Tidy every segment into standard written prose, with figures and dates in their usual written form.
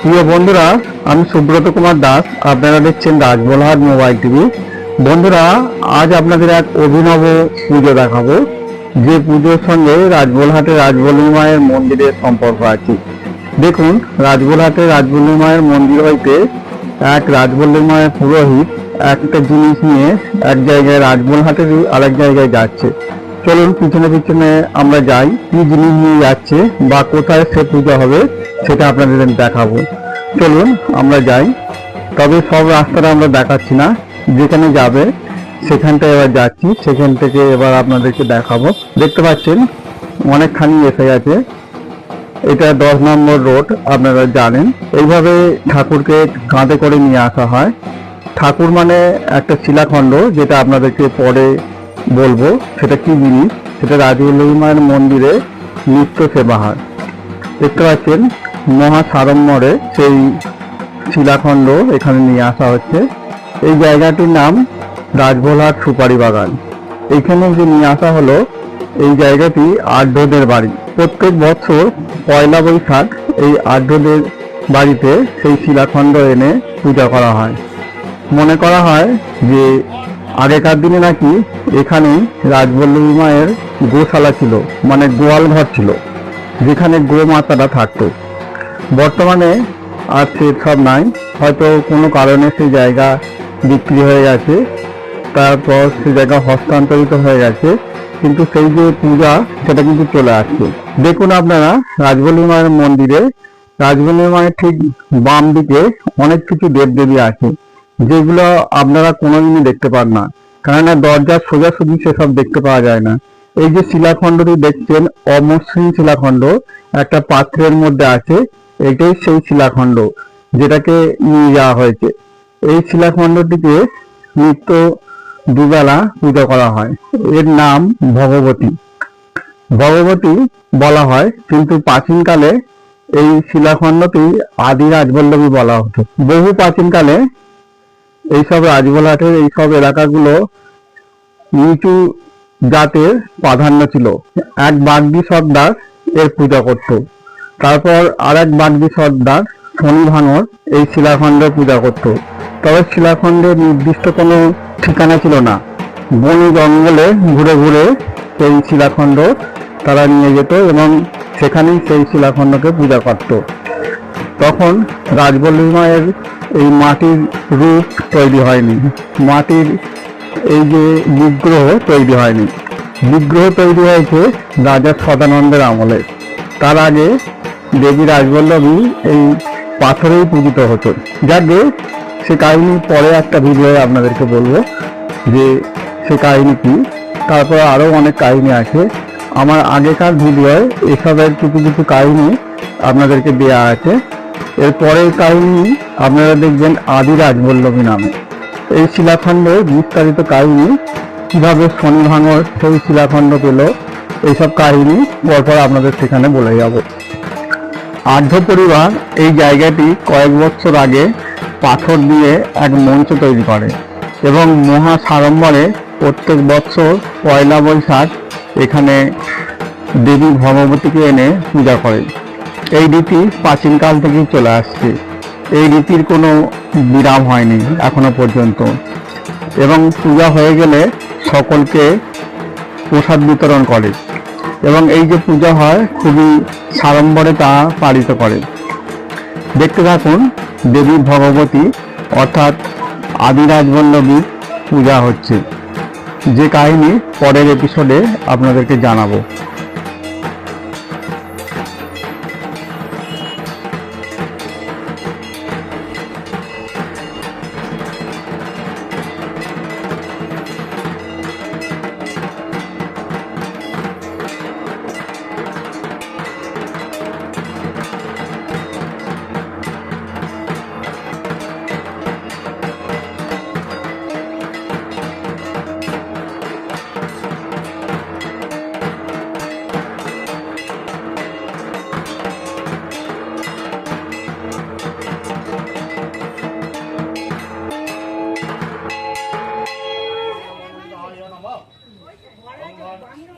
প্রিয় বন্ধুরা, আমি সুব্রত কুমার দাস। আপনারা দেখছেন রাজবলহাট মোবাইল টিভি। বন্ধুরা, আজ আপনাদের এক অভিনব পুজো দেখাবো, যে পুজোর সঙ্গে রাজবলহাটের রাজবল্লী মায়ের মন্দিরের সম্পর্ক আছে। দেখুন, রাজবলহাটের রাজবল্লী মায়ের মন্দির হইতে এক রাজবল্লী মায়ের পুরোহিত একটা জিনিস নিয়ে এক জায়গায় রাজবলহাটের আরেক জায়গায় যাচ্ছে। চলুন পিছনে পিছনে আমরা যাই, কি জিনিস নিয়ে যাচ্ছে বা কোথায় সে পূজা হবে সেটা আপনাদের দেখাবো। চলুন আমরা যাই। তবে সব রাস্তাটা আমরা দেখাচ্ছি না, যেখানে যাবে সেখানটা এবার যাচ্ছি, সেখান থেকে এবার আপনাদেরকে দেখাবো। দেখতে পাচ্ছেন অনেকখানি এসে গেছে, এটা 10 নম্বর রোড। আপনারা জানেন এইভাবে ঠাকুরকে কাঁধে করে নিয়ে আসা হয়। ঠাকুর মানে একটা শিলাখণ্ড, যেটা আপনাদেরকে পরে বলবো সেটা কি জিনিস। সেটা রাজবল্লী মায়ের মন্দিরে নিত্য সেবা হয়। দেখতে পাচ্ছেন মহা সাড়ম্বরে সেই শিলাখণ্ড এখানে নিয়ে আসা হচ্ছে। এই জায়গাটির নাম রাজবলহাট সুপারি বাগান। এইখানে যে নিয়ে আসা হলো, এই জায়গাটি আঢ্যদের বাড়ি। প্রত্যেক বছর পয়লা বৈশাখ এই আঢ্যদের বাড়িতে সেই শিলাখণ্ড এনে পূজা করা হয়। মনে করা হয় যে আগেকার দিনে নাকি এখানেই রাজবল্লী মায়ের গোশালা ছিল, মানে গোয়াল ঘর ছিল, যেখানে গোমাতাটা থাকতো। বর্তমানে আর সেসব নাই, হয়তো কোনো কারণে সেই জায়গা বিক্রি হয়ে গেছে, তারপর সেই জায়গা হস্তান্তরিত হয়ে গেছে, কিন্তু সেই যে পূজা সেটা কিন্তু চলে আসছে। দেখুন আপনারা রাজবল্লী মায়ের মন্দিরে, রাজবল্লী মায়ের ঠিক বাম দিকে অনেক কিছু দেবদেবী আছে, যেগুলো আপনারা কোনোদিনই দেখতে পান না, কেননা দরজার সোজাসুজি সেসব দেখতে পাওয়া যায় না। এই যে শিলাখণ্ডটি দেখছেন, অমসৃণ শিলাখণ্ড একটা পাত্রের মধ্যে আছে, এটাই সেই শিলাখণ্ড যেটাকে নিয়ে যাওয়া হয়েছে। এই শিলাখণ্ডটিকে নিত্য দুবেলা পূজা করা হয়। এর নাম ভগবতী। ভগবতী বলা হয়, কিন্তু প্রাচীনকালে এই শিলাখণ্ডটি আদি রাজবল্লভী বলা হতো। বহু প্রাচীনকালে এইসব রাজবলহাটের এইসব এলাকাগুলো নিচু জাতের প্রাধান্য ছিল। এক বাগদি সর্দার এর পূজা করত, তারপর আর এক বাগদি সর্দার শনি ভাঙর এই শিলাখণ্ডের পূজা করত। তবে শিলাখণ্ডের নির্দিষ্ট কোনো ঠিকানা ছিল না, বনে জঙ্গলে ঘুরে ঘুরে সেই শিলাখণ্ড তারা নিয়ে যেত এবং সেখানেই সেই শিলাখণ্ডকে পূজা করত। তখন রাজবল্লী মায়ের এই মাটির রূপ তৈরি হয়নি, মাটির এই যে বিগ্রহ তৈরি হয়নি। বিগ্রহ তৈরি হয়েছে রাজা সদানন্দের আমলে। তার আগে দেবী রাজবল্লভী এই পাথরেই পূজিত হতো। যাকে সে কাহিনী পরে একটা ভিডিওয়ে আপনাদেরকে বলবো যে সে কাহিনী কি। তারপর আরও অনেক কাহিনী আছে, আমার আগেকার ভিডিওয় এসবের কিছু কিছু কাহিনী আপনাদেরকে দেয়া আছে। এর পরের কাহিনী আপনারা দেখবেন আদি রাজবল্লভী নামে। এই শিলাখণ্ডের বিস্তারিত কাহিনী, কিভাবে শনি ভাঙর সেই শিলাখণ্ড পেল, এইসব কাহিনী পরপর আপনাদের সেখানে বলে যাব। আঢ্য পরিবার এই জায়গাটি কয়েক বছর আগে পাথর দিয়ে এক মঞ্চ তৈরি করে এবং মহা সাড়ম্বরে প্রত্যেক বছর পয়লা বৈশাখ এখানে দেবী ভগবতীকে এনে পূজা করে। এই রীতি প্রাচীনকাল থেকেই চলে আসছে, এই রীতির কোনো বিরাম হয়নি এখনো পর্যন্ত। এবং পূজা হয়ে গেলে সকলকে প্রসাদ বিতরণ করে এবং এই যে পূজা হয় খুবই সাড়ম্বরে তা পালিত করে। দেখতে থাকুন, দেবী ভগবতী অর্থাৎ আদি রাজবল্লভীর পূজা হচ্ছে, যে কাহিনী পরের এপিসোডে আপনাদেরকে জানাবো।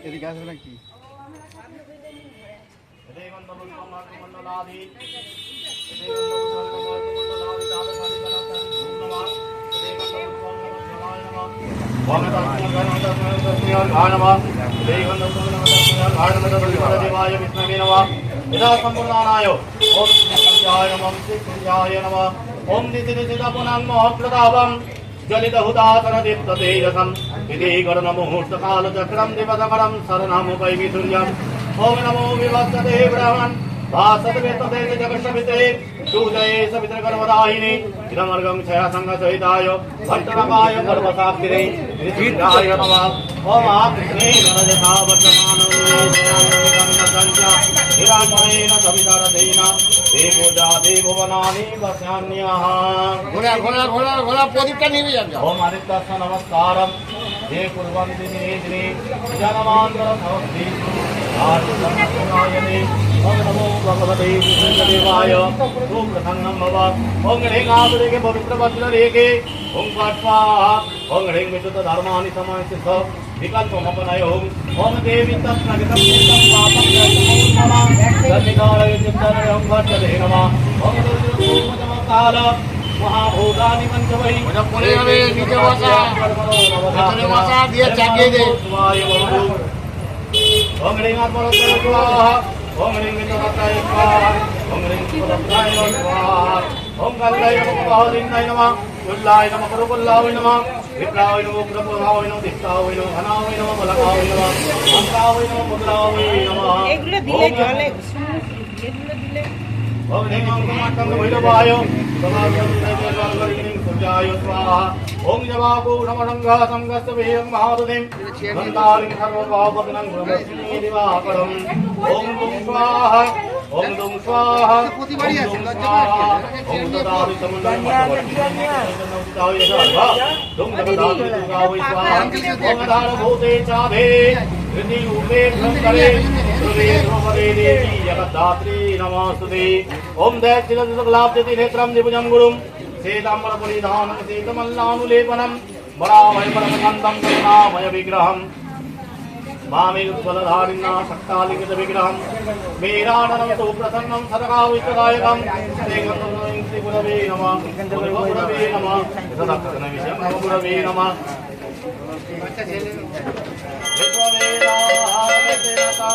এদিকে আসবে নাকি? ओम तस्मै अर्घाय नमः देवं तस्मै अर्घाय देवाय विष्णवे नमः यदा संपूर्णानाय ओम संध्याय नमः संध्याय नमः ओम दितिदितपुनां महप्रतापं जलितहुतातन दीप्ततेजसं विधिकरण मुहूर्तकालचक्रं दिवसकरं शरणमुपैवितुर्यम् ओम नमो विवत्सते ब्रह्मन् भासतवेतते जगत्सविते सूजये सवितर्गर्भदायिने इदमर्गं क्षयसङ्गसहिताय भट्टनकाय गर्भसाक्षिणे विष्णुराय नमः ओम कृष्णे नरजथा वर्तमानोऽन्नसञ्च हिरण्मयेन सवितरतेन देवोजा देववनानि वस्यान्यः ঘোড়া প্রদীপটা নিয়ে যাবে। ओम आदित्यस्य नमस्कारं ये कुर्वन्ति दिने दिने जनमान्तरभवन्ति आदित्यनायने ओम नमो भगवते विष्णुदेवाय ओम प्रसन्नं भव ओम ह्रीं पवित्र वज्र रेखे ओम स्वाहा ओम ह्रीं विशुद्ध धर्माणि समासिद्ध विकल्पमपनयो ओम देवी तत्प्रगतं चित्तं पापं नमः धर्मिकालय चित्तनयं भट्टदे नमः ओम दुर्योधनमकाल महाभूतानि पंचमहि পড়ে যাবে নিচে বসা এখানে বসা দিয়ে চাকিয়ে দে। ओम ह्रीं आत्मरत्नाय स्वाहा ओम ह्रीं विष्णुरत्नाय स्वाहा ओम ह्रीं शिवरत्नाय स्वाहा ओम कल्लाय नमः बाहुलिन्नाय नमः उल्लाय नमः करुकुल्लाय नमः विप्लाय नमः उग्रप्रभाय नमः दिष्टाय नमः धनाय नमः बलकाय नमः मन्त्राय नमः मुद्राय नमः এগুলো দিলে জলে এগুলো দিলে ओम ह्रीं भैरवाय सूर्याय स्वाहा ओम जवाको नमः संगस्य वेयं महादधिं गन्धारिं सर्वभावपतिनं ब्रह्मस्मि दिवाकरम् ओम दुं स्वाहा ओम दुं स्वाहा ओम ददामि समन्वयं दुं जगदाधि दुर्गावै स्वाहा ओम धारभूते चाधे हृदि करे सुरे ध्रुवरे देवी जगद्धात्री नमोस्तुते ओम दैत्यजगलाब्धति नेत्रं निभुजं गुरुं श्वेताम्बर परिधानं शीतमल्लानुलेपनं वरामय परमकान्तं करुणामय विग्रहं वामे उत्पलधारिणा शक्तालिखित विग्रहं वीराननं सुप्रसन्नं सदकाविष्टदायकं श्री गुरवे नमः गुरवे नमः सदक्षिणविषयं गुरवे नमः विश्ववेदाहरितरता